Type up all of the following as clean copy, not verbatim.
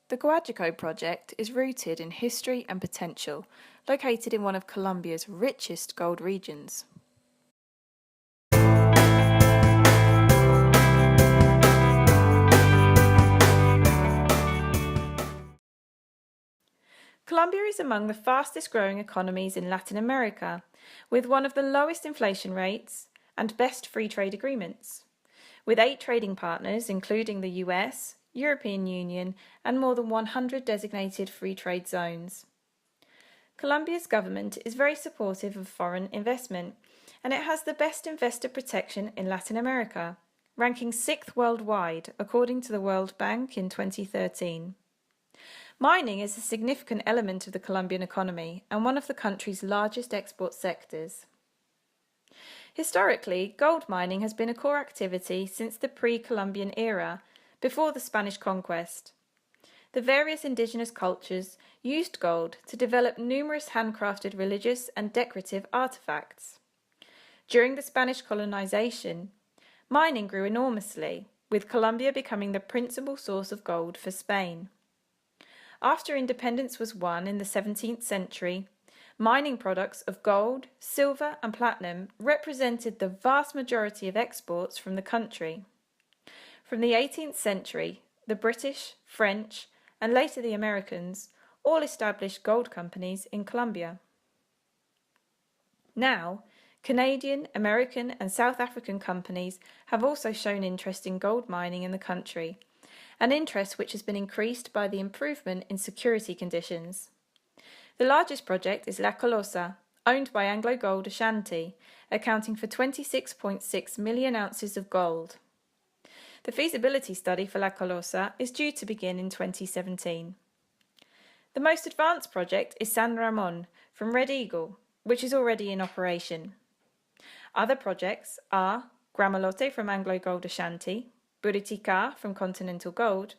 The Guayuco project is rooted in history and potential, located in one of Colombia's richest gold regions. Colombia is among the fastest growing economies in Latin America, with one of the lowest inflation rates and best free trade agreements. With 8 trading partners, including the US, European Union, and more than 100 designated free trade zones. Colombia's government is very supportive of foreign investment, and it has the best investor protection in Latin America, ranking 6th worldwide according to the World Bank in 2013. Mining is a significant element of the Colombian economy and one of the country's largest export sectors. Historically, gold mining has been a core activity since the pre-Columbian era, before the Spanish conquest. The various indigenous cultures used gold to develop numerous handcrafted religious and decorative artifacts. During the Spanish colonization, mining grew enormously, with Colombia becoming the principal source of gold for Spain. After independence was won in the 17th century, mining products of gold, silver and platinum represented the vast majority of exports from the country. From the 18th century, the British, French, and later the Americans all established gold companies in Colombia. Now, Canadian, American and South African companies have also shown interest in gold mining in the country, an interest which has been increased by the improvement in security conditions. The largest project is La Colosa, owned by AngloGold Ashanti, accounting for 26.6 million ounces of gold. The feasibility study for La Colosa is due to begin in 2017. The most advanced project is San Ramon from Red Eagle, which is already in operation. Other projects are Gramalote from AngloGold Ashanti, Buriticá from Continental Gold,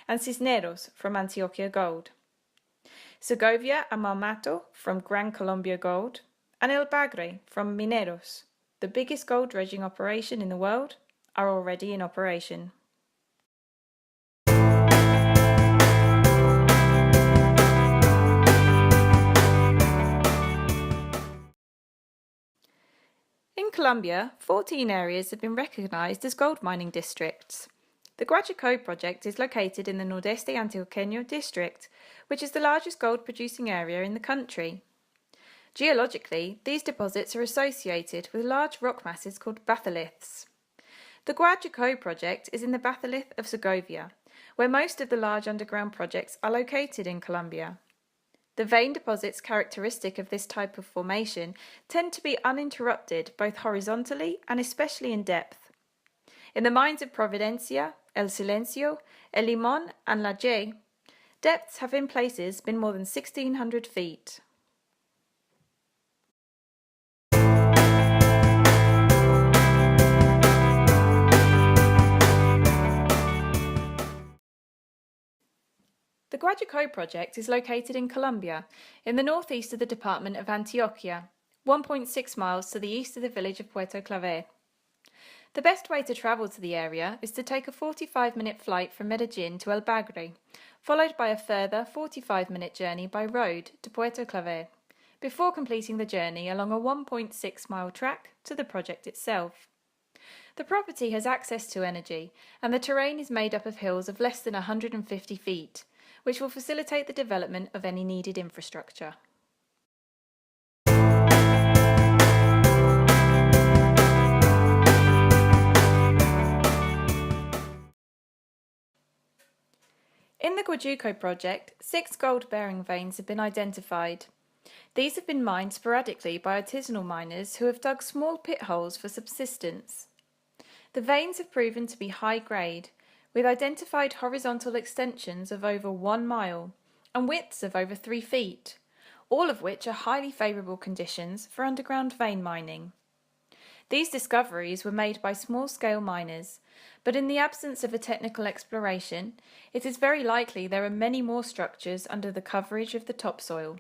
and Cisneros from Antioquia Gold. Segovia and Marmato from Gran Colombia Gold, and El Bagre from Mineros, the biggest gold dredging operation in the world, are already in operation. In Colombia, 14 areas have been recognized as gold mining districts. The Guayuco project is located in the Nordeste Antioqueño district, which is the largest gold-producing area in the country. Geologically, these deposits are associated with large rock masses called batholiths. The Guayuco project is in the batholith of Segovia, where most of the large underground projects are located in Colombia. The vein deposits characteristic of this type of formation tend to be uninterrupted both horizontally and especially in depth. In the mines of Providencia, El Silencio, El Limón and La J, depths have in places been more than 1,600 feet. The Guayuco project is located in Colombia, in the northeast of the department of Antioquia, 1.6 miles to the east of the village of Puerto Clavé. The best way to travel to the area is to take a 45-minute flight from Medellin to El Bagre, followed by a further 45-minute journey by road to Puerto Clavé, before completing the journey along a 1.6-mile track to the project itself. The property has access to energy, and the terrain is made up of hills of less than 150 feet, which will facilitate the development of any needed infrastructure. In the Guayuco project, 6 gold-bearing veins have been identified. These have been mined sporadically by artisanal miners who have dug small pit holes for subsistence. The veins have proven to be high-grade, with identified horizontal extensions of over 1 mile and widths of over 3 feet, all of which are highly favourable conditions for underground vein mining. These discoveries were made by small-scale miners, but in the absence of a technical exploration, it is very likely there are many more structures under the coverage of the topsoil.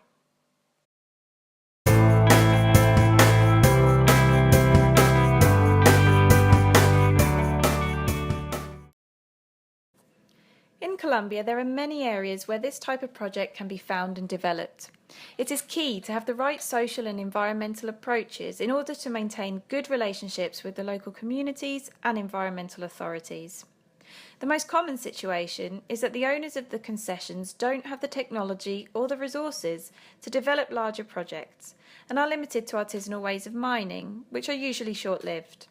In In Colombia, there are many areas where this type of project can be found and developed. It is key to have the right social and environmental approaches in order to maintain good relationships with the local communities and environmental authorities. The most common situation is that the owners of the concessions don't have the technology or the resources to develop larger projects and are limited to artisanal ways of mining, which are usually short-lived.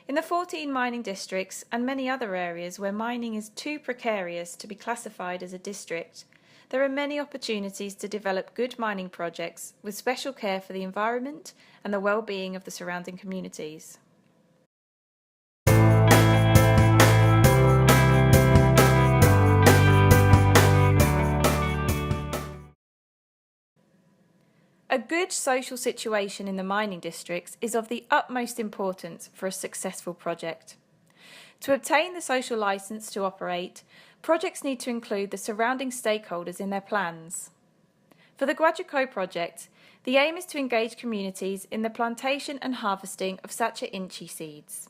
In the 14 mining districts and many other areas where mining is too precarious to be classified as a district, there are many opportunities to develop good mining projects with special care for the environment and the well-being of the surrounding communities. A good social situation in the mining districts is of the utmost importance for a successful project. To obtain the social licence to operate, projects need to include the surrounding stakeholders in their plans. For the Guayuco project, the aim is to engage communities in the plantation and harvesting of Sacha Inchi seeds.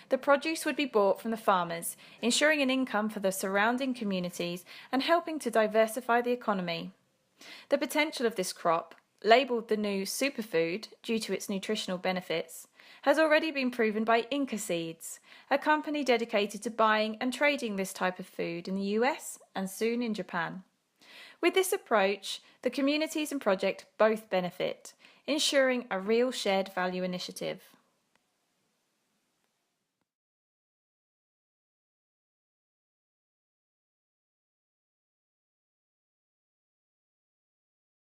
The produce would be bought from the farmers, ensuring an income for the surrounding communities and helping to diversify the economy. The potential of this crop, labelled the new superfood due to its nutritional benefits, has already been proven by Inca Seeds, a company dedicated to buying and trading this type of food in the US and soon in Japan. With this approach, the communities and project both benefit, ensuring a real shared value initiative.